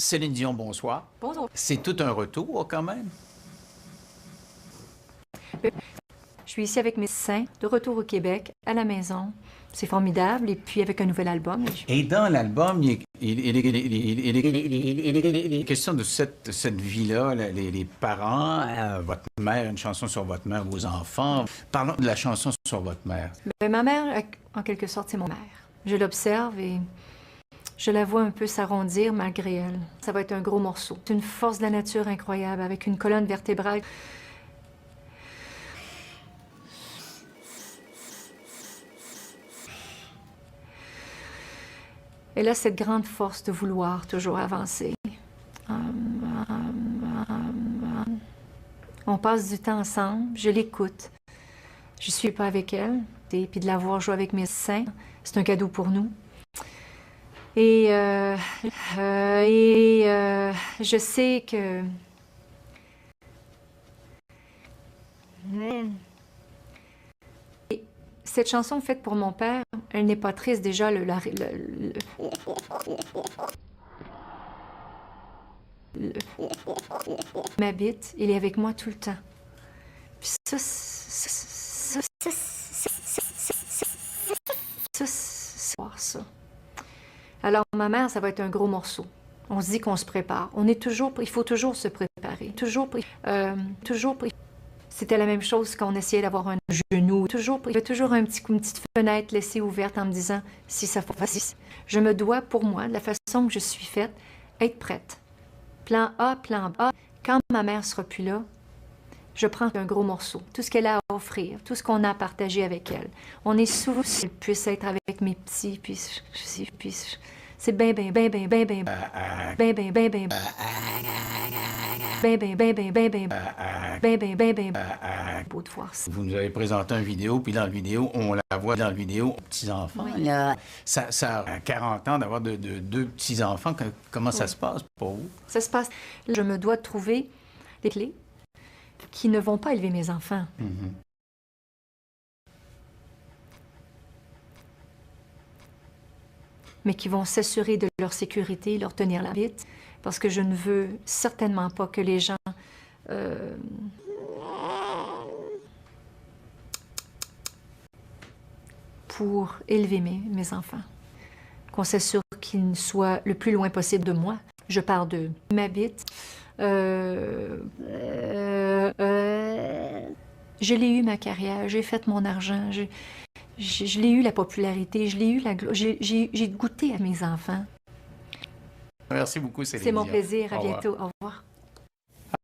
Céline Dion, bonsoir. Bonjour. C'est tout un retour, quand même. Je suis ici avec mes musiciens, de retour au Québec, à la maison. C'est formidable. Et puis avec un nouvel album. Et dans l'album, il est question de cette vie-là, les parents, votre mère, une chanson sur votre mère, vos enfants. Parlons de la chanson sur votre mère. Ben, ma mère, en quelque sorte, c'est mon mère. Je l'observe et je la vois un peu s'arrondir malgré elle. Ça va être un gros morceau. C'est une force de la nature incroyable, avec une colonne vertébrale. Elle a cette grande force de vouloir toujours avancer. On passe du temps ensemble, je l'écoute. Je suis pas avec elle, et puis de la voir jouer avec mes seins, c'est un cadeau pour nous. Et je sais que... Et cette chanson faite pour mon père, elle n'est pas triste déjà, m'habite, il est avec moi tout le temps. Puis ça, ça. Alors, ma mère, ça va être un gros morceau. On se dit qu'on se prépare. Il faut toujours se préparer. C'était la même chose quand on essayait d'avoir un genou. Il y avait toujours une petite fenêtre laissée ouverte en me disant, si ça faut, je me dois, pour moi, de la façon que je suis faite, être prête. Plan A, plan B. Quand ma mère sera plus là, je prends un gros morceau. Tout ce qu'elle a à offrir, tout ce qu'on a à partager avec elle. On est souvent qu'elle puisse être avec mes petits, puis c'est bien, beau de voir ça. Vous nous avez présenté une vidéo, puis dans la vidéo, on la voit dans la vidéo, petits-enfants. Oui. Ça a 40 ans d'avoir deux petits-enfants. Comment ça se passe pour vous? Ça se passe. Je me dois de trouver les clés qui ne vont pas élever mes enfants. Mais qui vont s'assurer de leur sécurité, leur tenir la vite, parce que je ne veux certainement pas que les gens pour élever mes enfants, qu'on s'assure qu'ils soient le plus loin possible de moi. Je parle de m'habite. Je l'ai eu ma carrière, j'ai fait mon argent, je l'ai eu la popularité, je l'ai eu la gloire, j'ai goûté à mes enfants. Merci beaucoup, Céline. C'est mon plaisir, à bientôt, au revoir.